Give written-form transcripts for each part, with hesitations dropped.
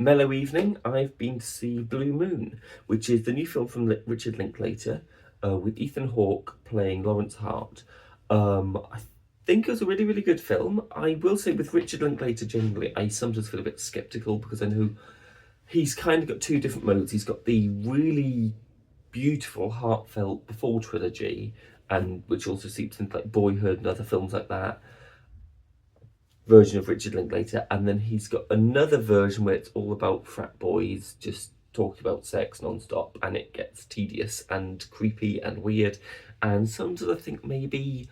mellow evening, I've been to see Blue Moon, which is the new film from Richard Linklater, with Ethan Hawke playing Lawrence Hart. I think it was a really, really good film. I will say with Richard Linklater generally, I sometimes feel a bit sceptical because I know he's kind of got two different modes. He's got the really beautiful, heartfelt Before trilogy, and which also seeps into like Boyhood and other films like that version of Richard Linklater, and then he's got another version where it's all about frat boys just talking about sex non-stop, and it gets tedious and creepy and weird, and sometimes I think maybe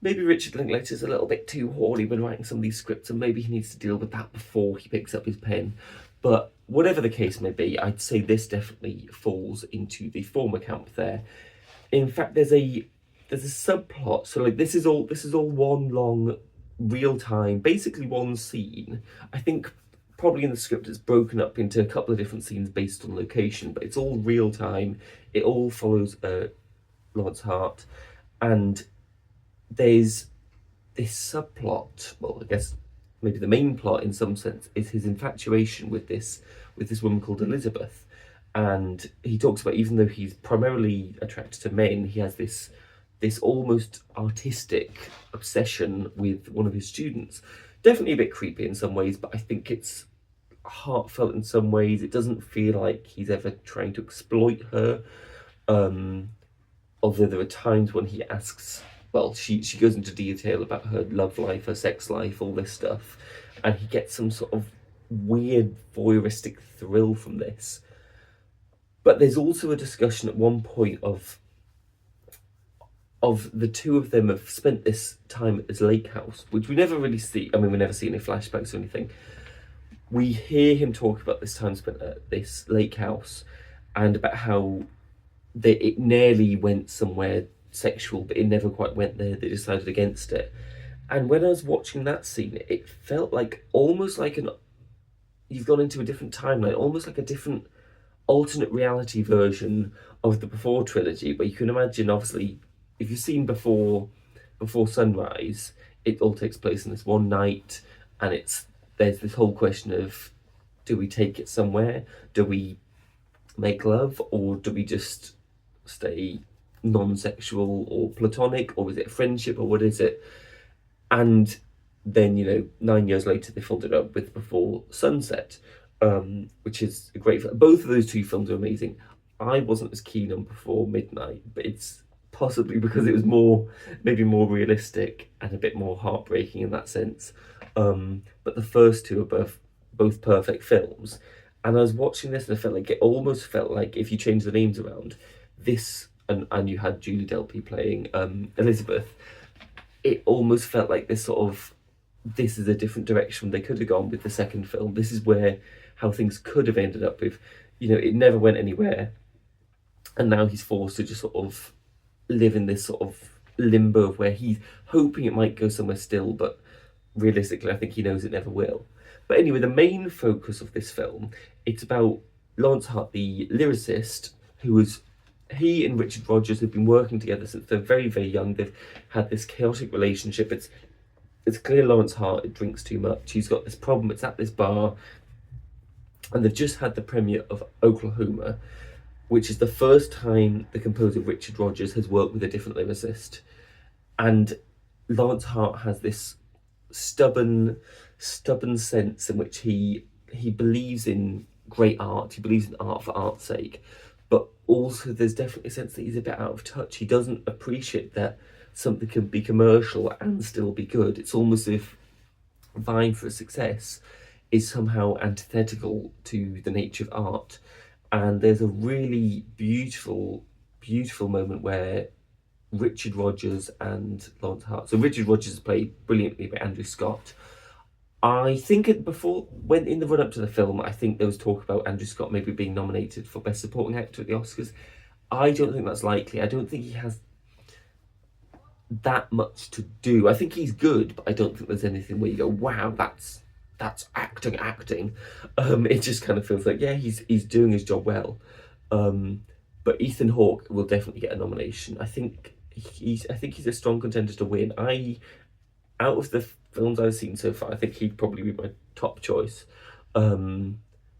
Richard Linklater's a little bit too horny when writing some of these scripts, and maybe he needs to deal with that before he picks up his pen. But whatever the case may be, I'd say this definitely falls into the former camp there. In fact, there's a subplot. So like this is all one long real time, basically one scene. I think probably in the script it's broken up into a couple of different scenes based on location, but it's all real time. It all follows Lawrence Hart, and there's this subplot. Well, I guess maybe the main plot in some sense is his infatuation with this woman called Elizabeth. And he talks about, even though he's primarily attracted to men, he has this almost artistic obsession with one of his students. Definitely a bit creepy in some ways, but I think it's heartfelt in some ways. It doesn't feel like he's ever trying to exploit her. Although there are times when he asks, well, she goes into detail about her love life, her sex life, all this stuff, and he gets some sort of weird voyeuristic thrill from this. But there's also a discussion at one point of the two of them have spent this time at this lake house, which we never really see. I mean, we never see any flashbacks or anything. We hear him talk about this time spent at this lake house and about how it nearly went somewhere sexual, but it never quite went there. They decided against it. And when I was watching that scene, it felt like almost like you've gone into a different timeline, almost like a different alternate reality version of the Before trilogy. But you can imagine, obviously, if you've seen Before Sunrise, it all takes place in this one night, and there's this whole question of, do we take it somewhere? Do we make love, or do we just stay non-sexual or platonic, or is it a friendship, or what is it? And then 9 years later they followed it up with Before Sunset, which is a great film. Both of those two films are amazing. I wasn't as keen on Before Midnight, but it's possibly because it was maybe more realistic and a bit more heartbreaking in that sense. But the first two are both perfect films. And I was watching this and it almost felt like if you change the names around, this and you had Julie Delpy playing Elizabeth, it almost felt like this is a different direction they could have gone with the second film. This is how things could have ended up with, it never went anywhere. And now he's forced to just sort of live in this sort of limbo of where he's hoping it might go somewhere still, but realistically I think he knows it never will. But anyway, the main focus of this film, it's about Lawrence Hart, the lyricist, he and Richard Rodgers have been working together since they're very, very young. They've had this chaotic relationship. It's clear Lawrence Hart drinks too much. He's got this problem. It's at this bar, and they've just had the premiere of Oklahoma, which is the first time the composer Richard Rodgers has worked with a different lyricist. And Lawrence Hart has this stubborn sense in which he believes in great art. He believes in art for art's sake, but also there's definitely a sense that he's a bit out of touch. He doesn't appreciate that something can be commercial and still be good. It's almost as if vying for success is somehow antithetical to the nature of art. And there's a really beautiful moment where Richard Rodgers and Lawrence Hart. So Richard Rodgers is played brilliantly by Andrew Scott. I think in the run up to the film, I think there was talk about Andrew Scott maybe being nominated for Best Supporting Actor at the Oscars. I don't think that's likely. I don't think he has that much to do. I think he's good, but I don't think there's anything where you go, wow, that's acting. It just kind of feels like, yeah, he's doing his job well. But Ethan Hawke will definitely get a nomination. I think he's a strong contender to win. Out of the films I've seen so far, I think he'd probably be my top choice.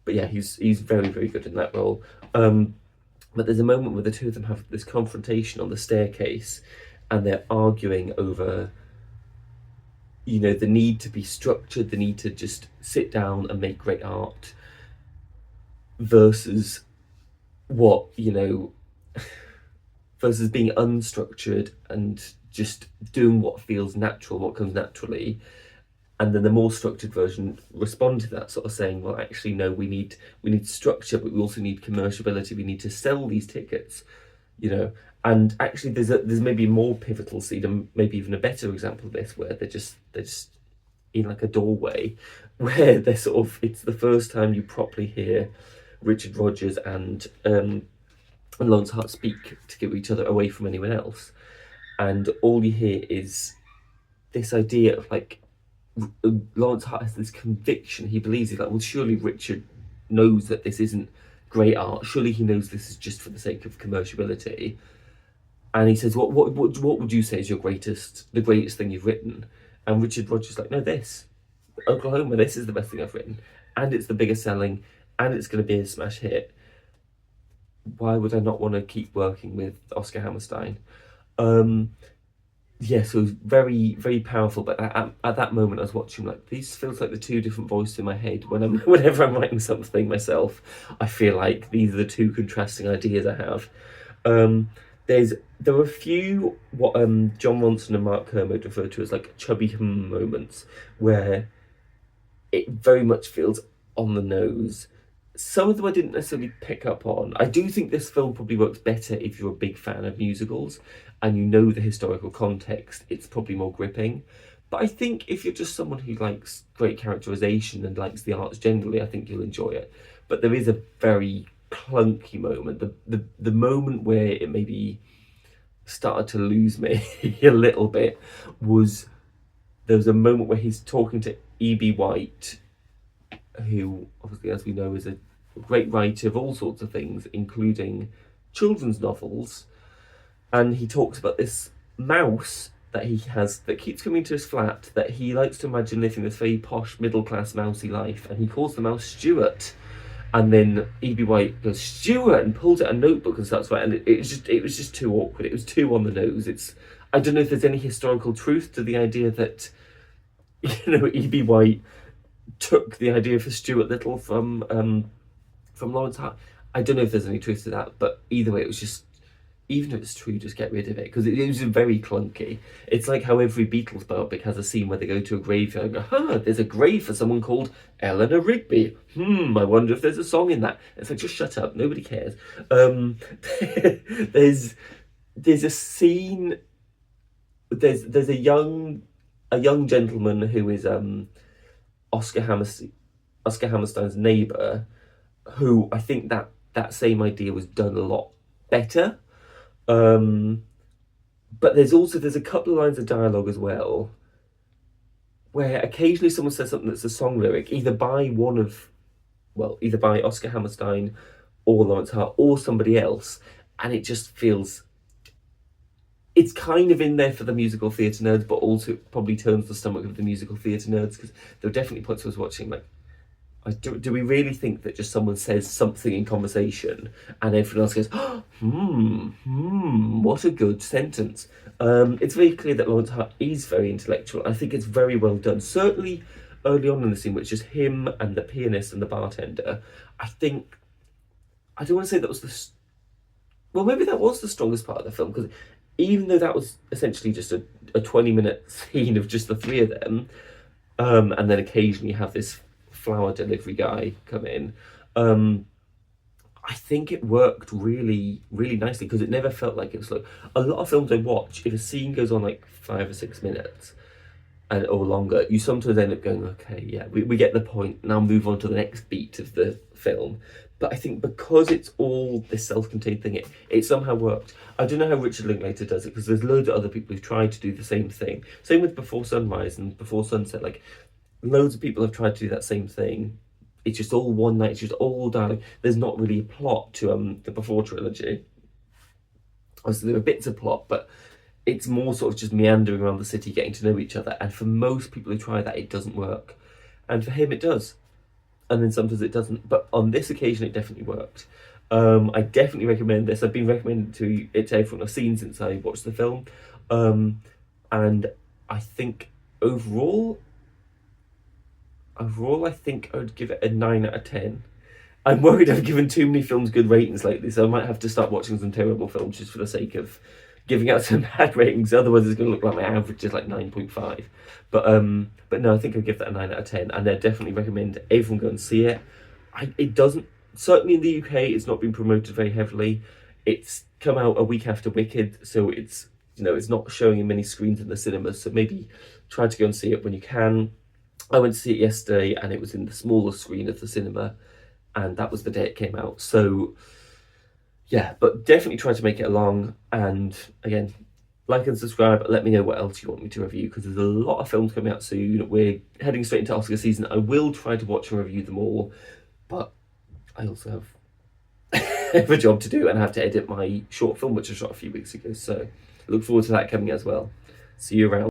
but yeah, he's very, very good in that role. But there's a moment where the two of them have this confrontation on the staircase, and they're arguing over, the need to be structured, the need to just sit down and make great art, versus what, versus being unstructured and just doing what feels natural, what comes naturally. And then the more structured version respond to that, sort of saying, well, actually, no, we need structure, but we also need commerciality. We need to sell these tickets, And actually, there's maybe a more pivotal scene, and maybe even a better example of this, where they're just in like a doorway, where they're it's the first time you properly hear Richard Rodgers and Lawrence Hart speak to each other away from anyone else, and all you hear is this idea of like, Lawrence Hart has this conviction. He believes, he's like, well, surely Richard knows that this isn't great art. Surely he knows this is just for the sake of commerciality. And he says, what would you say is the greatest thing you've written? And Richard Rodgers is like, no, this Oklahoma. This is the best thing I've written, and it's the biggest selling, and it's going to be a smash hit. Why would I not want to keep working with Oscar Hammerstein? Yeah, so very, very powerful. But at that moment, I was watching, like, these feels like the two different voices in my head. Whenever I'm writing something myself, I feel like these are the two contrasting ideas I have. There were a few what John Ronson and Mark Kermode refer to as like chubby moments, where it very much feels on the nose. Some of them I didn't necessarily pick up on. I do think this film probably works better if you're a big fan of musicals and you know the historical context. It's probably more gripping. But I think if you're just someone who likes great characterization and likes the arts generally, I think you'll enjoy it. But there is a very clunky moment. The moment where it maybe started to lose me a little bit was, there was a moment where he's talking to E.B. White, who obviously, as we know, is a great writer of all sorts of things, including children's novels. And he talks about this mouse that he has that keeps coming to his flat, that he likes to imagine living this very posh, middle-class, mousy life. And he calls the mouse Stuart. And then E.B. White goes, Stuart, and pulls out a notebook and starts writing. And it was just too awkward. It was too on the nose. I don't know if there's any historical truth to the idea that, E.B. White took the idea for Stuart Little from Lawrence Hart. I don't know if there's any truth to that, but either way, it was just, even if it's true, just get rid of it, because it was very clunky. It's like how every Beatles biopic has a scene where they go to a graveyard and go, there's a grave for someone called Eleanor Rigby. I wonder if there's a song in that. It's like, just shut up, nobody cares. There's a scene, there's a young gentleman who is Oscar Hammerstein's neighbour, who I think that same idea was done a lot better. But there's a couple of lines of dialogue as well, where occasionally someone says something that's a song lyric, either by Oscar Hammerstein or Lawrence Hart or somebody else, and it just feels, it's kind of in there for the musical theatre nerds, but also probably turns the stomach of the musical theatre nerds, because there were definitely points I was watching, like, do we really think that just someone says something in conversation and everyone else goes, what a good sentence? It's very clear that Lawrence Hart is very intellectual. I think it's very well done. Certainly early on in the scene, which is him and the pianist and the bartender. I don't want to say that was maybe that was the strongest part of the film, because even though that was essentially just a 20-minute scene of just the three of them, and then occasionally you have this flower delivery guy come in, I think it worked really, really nicely, because it never felt like it was like a lot of films I watch. If a scene goes on like 5 or 6 minutes or longer, you sometimes end up going, okay, yeah, we get the point, now move on to the next beat of the film. But I think because it's all this self-contained thing, it somehow worked. I don't know how Richard Linklater does it, because there's loads of other people who've tried to do the same thing. Same with Before Sunrise and Before Sunset. Like, loads of people have tried to do that same thing. It's just all one night, it's just all dialogue. There's not really a plot to the Before trilogy. Obviously, there are bits of plot, but it's more sort of just meandering around the city, getting to know each other. And for most people who try that, it doesn't work. And for him, it does. and then sometimes it doesn't. But on this occasion, it definitely worked. I definitely recommend this. I've been recommending it to everyone I've seen since I watched the film, and I think overall, I think I would give it a 9 out of 10. I'm worried I've given too many films good ratings lately, so I might have to start watching some terrible films just for the sake of giving out some bad ratings. Otherwise, it's going to look like my average is like 9.5. But no, I think I'd give that a 9 out of 10, and I definitely recommend everyone go and see it. It doesn't, certainly in the UK, it's not been promoted very heavily. It's come out a week after Wicked, so it's it's not showing in many screens in the cinemas. So maybe try to go and see it when you can. I went to see it yesterday, and it was in the smaller screen of the cinema, and that was the day it came out. So yeah, but definitely try to make it along. And again, like and subscribe. Let me know what else you want me to review, because there's a lot of films coming out soon. We're heading straight into Oscar season. I will try to watch and review them all, but I also have a job to do, and I have to edit my short film, which I shot a few weeks ago. So I look forward to that coming as well. See you around.